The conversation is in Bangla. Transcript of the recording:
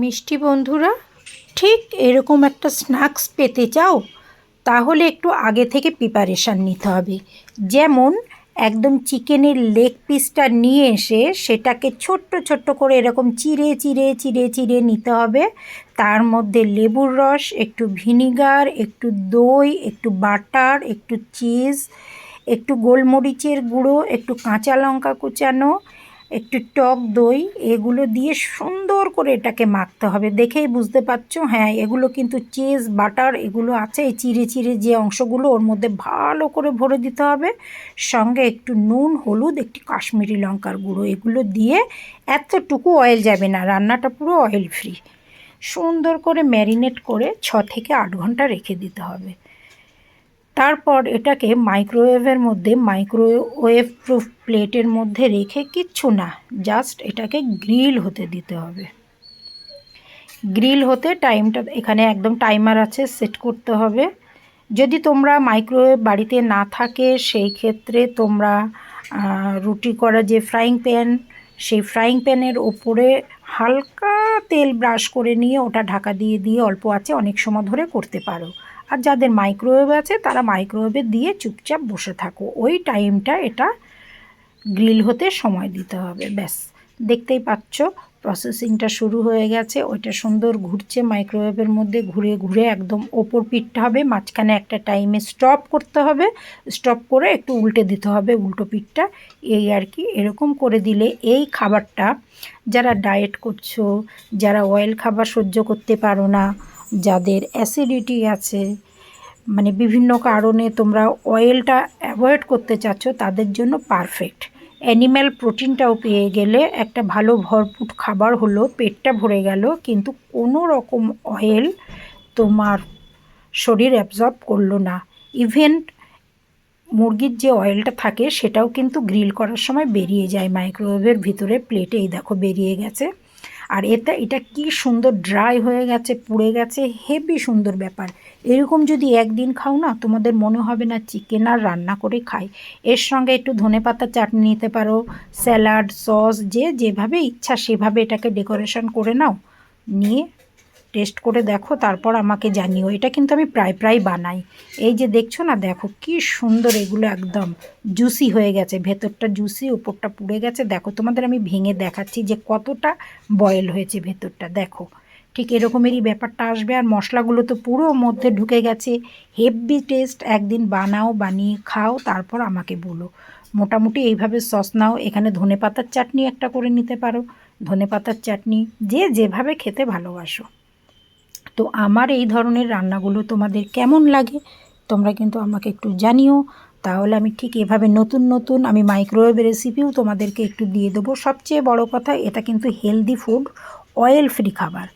মিষ্টি বন্ধুরা, ঠিক এরকম একটা স্ন্যাক্স পেতে চাও? তাহলে একটু আগে থেকে প্রিপারেশান নিতে হবে। যেমন একদম চিকেনের লেগ পিসটা নিয়ে এসে সেটাকে ছোট্ট ছোট্ট করে এরকম চিড়ে চিড়ে চিড়ে চিড়ে নিতে হবে। তার মধ্যে লেবুর রস, একটু ভিনিগার, একটু দই, একটু বাটার, একটু চিজ, একটু গোলমরিচের গুঁড়ো, একটু কাঁচা লঙ্কা কুচানো, একটু টক দই, এগুলো দিয়ে সুন্দর করে এটাকে মাখতে হবে। দেখেই বুঝতে পারছো, হ্যাঁ এগুলো কিন্তু চিজ বাটার এগুলো আছে। এই চিড়ে চিড়ে যে অংশগুলো ওর মধ্যে ভালো করে ভরে দিতে হবে। সঙ্গে একটু নুন, হলুদ, একটু কাশ্মীরি লঙ্কার গুঁড়ো, এগুলো দিয়ে এতটুকু অয়েল যাবে না, রান্নাটা পুরো অয়েল ফ্রি। সুন্দর করে ম্যারিনেট করে 6 থেকে 8 ঘন্টা রেখে দিতে হবে। তারপর এটাকে মাইক্রোওয়েভের মধ্যে, মাইক্রোওয়েভ প্রুফ প্লেটের মধ্যে রেখে, কিচ্ছু না, জাস্ট এটাকে গ্রিল হতে দিতে হবে। গ্রিল হতে টাইমটা এখানে একদম টাইমার আছে, সেট করতে হবে। যদি তোমরা মাইক্রোওয়েভ বাড়িতে না থাকে সেই ক্ষেত্রে তোমরা রুটি করা যে ফ্রাইং প্যান, সেই ফ্রাইং প্যানের ওপরে হালকা তেল ব্রাশ করে নিয়ে ওটা ঢাকা দিয়ে দিয়ে অল্প আছে অনেক সময় ধরে করতে পারো। আর যাদের মাইক্রোওয়েভ আছে তারা মাইক্রোওয়েভে দিয়ে চুপচাপ বসে থাকো, ওই টাইমটা এটা গ্রিল হতে সময় দিতে হবে। ব্যাস, দেখতেই পাচ্ছ প্রসেসিংটা শুরু হয়ে গেছে। ওইটা সুন্দর ঘুরছে মাইক্রোওয়েভের মধ্যে, ঘুরে ঘুরে একদম ওপর পিঠটা হবে, মাঝখানে একটা টাইমে স্টপ করতে হবে, স্টপ করে একটু উল্টে দিতে হবে উল্টো পিঠটা। এই আর কি, এরকম করে দিলে এই খাবারটা যারা ডায়েট করছো, যারা অয়েল খাবার সহ্য করতে পারো না, যাদের অ্যাসিডিটি আছে, মানে বিভিন্ন কারণে তোমরা অয়েলটা অ্যাভয়েড করতে চাচ্ছ, তাদের জন্য পারফেক্ট। অ্যানিম্যাল প্রোটিনটাও পেয়ে গেলে, একটা ভালো ভরপুর খাবার হলো, পেটটা ভরে গেল, কিন্তু কোনো রকম অয়েল তোমার শরীর অ্যাবজর্ব করলো না। ইভেন মুরগির যে অয়েলটা থাকে সেটাও কিন্তু গ্রিল করার সময় বেরিয়ে যায় মাইক্রোওয়েভের ভিতরে, প্লেটে এই দেখো বেরিয়ে গেছে। আর এটা কি সুন্দর ড্রাই হয়ে গেছে, পুড়ে গেছে, হেভি সুন্দর ব্যাপার। এরকম যদি একদিন খাও না, তোমাদের মনে হবে না চিকেন আর রান্না করে খাই। এর সঙ্গে একটু ধনেপাতার চাটনি নিতে পারো, স্যালাড, সস, যে যেভাবে ইচ্ছা সেভাবে এটাকে ডেকোরেশন করে নাও, নিয়ে টেস্ট করে দেখো, তারপর আমাকে জানিও। এটা কিন্তু আমি প্রায় প্রায় বানাই। এই যে দেখছো না, দেখো কি সুন্দর, এগুলো একদম জুসি হয়ে গেছে, ভেতরটা জুসি, উপরটা পুড়ে গেছে। দেখো তোমাদের আমি ভেঙে দেখাচ্ছি যে কতটা বয়েল হয়েছে ভেতরটা, দেখো ঠিক এরকমেরই ব্যাপারটা আসবে। আর মশলাগুলো তো পুরো মধ্যে ঢুকে গেছে, হেভি টেস্ট। একদিন বানাও, বানিয়ে খাও, তারপর আমাকে বলো। মোটামুটি এইভাবে সস নাও, এখানে ধনেপাতার চাটনি একটা করে নিতে পারো, ধনেপাতার চাটনি যে যেভাবে খেতে ভালোবাসো। তো আমার এই ধরনের রান্নাগুলো তোমাদের কেমন লাগে তোমরা কিন্তু আমাকে একটু জানিও। তাহলে আমি ঠিক এভাবে নতুন নতুন আমি মাইক্রোওয়েভ রেসিপিও তোমাদেরকে একটু দিয়ে দেবো। সবচেয়ে বড় কথা, এটা কিন্তু হেলদি ফুড, অয়েল ফ্রি খাবার।